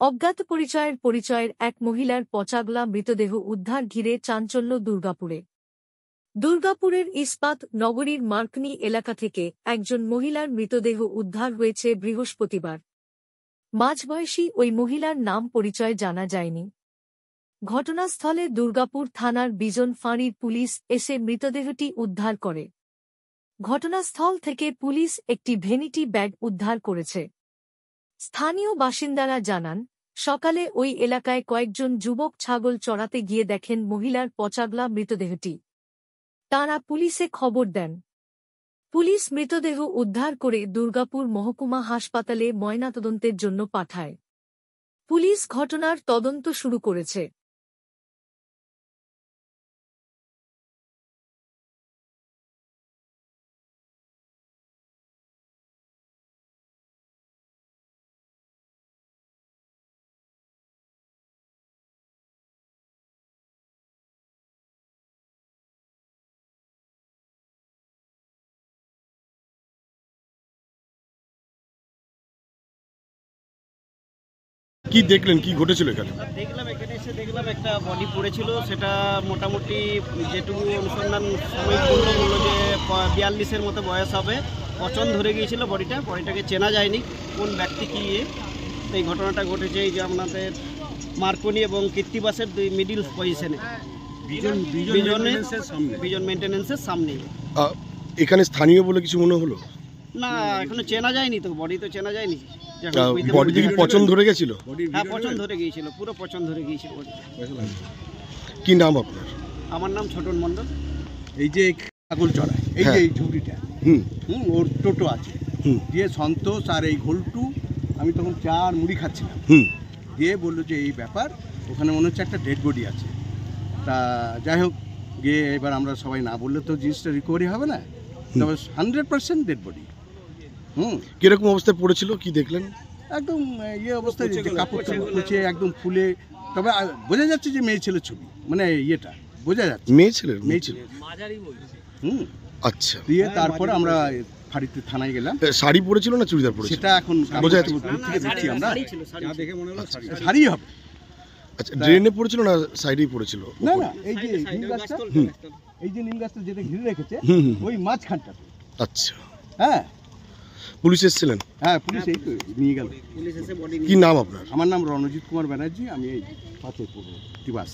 অজ্ঞাত পরিচয়ের এক মহিলার পচাগলা মৃতদেহ উদ্ধার ঘিরে চাঞ্চল্য দুর্গাপুরে। দুর্গাপুরের ইস্পাত নগরীর মার্কনি এলাকা থেকে একজন মহিলার মৃতদেহ উদ্ধার হয়েছে বৃহস্পতিবার। মাঝবয়সী ওই মহিলার নাম পরিচয় জানা যায়নি। ঘটনাস্থলে দুর্গাপুর থানার বিজন ফাঁড়ির পুলিশ এসে মৃতদেহটি উদ্ধার করে। ঘটনাস্থল থেকে পুলিশ একটি ভ্যানিটি ব্যাগ উদ্ধার করেছে। স্থানীয় বাসিন্দারা জানান, সকালে ওই এলাকায় কয়েকজন যুবক ছাগল চড়াতে গিয়ে দেখেন মহিলার পচাগলা মৃতদেহটি। তাঁরা পুলিশে খবর দেন। পুলিশ মৃতদেহ উদ্ধার করে দুর্গাপুর মহকুমা হাসপাতালে ময়নাতদন্তের জন্য পাঠায়। পুলিশ ঘটনার তদন্ত শুরু করেছে। কি দেখলেন, কি ঘটেছিল এখানে? দেখলাম এখানে এসে দেখলাম একটা বডি পড়েছিল, সেটা মোটামুটি যেটুকু অনুসন্ধান সময় বললো যে 42-এর মতো বয়স হবে। পচন ধরে গিয়েছিল বডিটাকে চেনা যায়নি কোন ব্যক্তি কি। এই ঘটনাটা ঘটেছে এই যে আপনাদের মার্কনি এবং কীর্তিবাসের দুই মিডিল পজিশনে, বিজন মেইনটেনেন্সের সামনে। এখানে স্থানীয় বলে কিছু মনে হলো না, এখনো চেনা যায়নি তো, বডি তো চেনা যায়নি। বডিতে কি পচন ধরে গেছিল? হ্যাঁ, পচন ধরে গিয়েছিল, পুরো পচন ধরে গিয়েছিল বডি। কি নাম আপনার? আমার নাম ছোটন মণ্ডল। এই যে ছাগল চড়ায়, এই যে এই ঝুড়িটা, ওর টোটো আছে, দিয়ে সন্তোষ আর এই ঘোলটু, আমি তখন চা আর মুড়ি খাচ্ছিলাম, দিয়ে বললো যে এই ব্যাপার, ওখানে মনে হচ্ছে একটা ডেড বডি আছে। তা যাই হোক, গিয়ে এবার আমরা সবাই না বললে তো জিনিসটা রিকভারি হবে না, তবে 100% ডেড বডি। কিরকম অবস্থায় পড়েছিল, কি দেখলেন? একদম ইয়ে অবস্থায়, কাপড় চাপড় পচে একদম ফুলে, তবে বোঝা যাচ্ছে যে মেয়ে ছেলের ছবি, মানে ইয়েটা বোঝা যাচ্ছে মেয়ে ছেলে। আচ্ছা, দিয়ে তারপরে আমরা ফাঁড়িতে থানায় গেলাম। শাড়ি পরেছিল না চুড়িদার পরেছিল সেটা এখন বোঝা যাচ্ছে, আমরা দেখে মনে হলো শাড়ি হবে। আচ্ছা, ড্রেনে পড়েছিল না সাইডেই পড়েছিল? না না, এই যে নিম গাছটা, এই যে নিম গাছটা যেটা ঘিরে রেখেছে, ওই মাঝখানটা। আচ্ছা, হ্যাঁ। পুলিশ এসেছিলেন? হ্যাঁ, পুলিশ এই তো নিয়ে গেল। কি নাম আপনার? আমার নাম রণজিৎ কুমার ব্যানার্জি, আমি এই পাথরপুর তিবাস।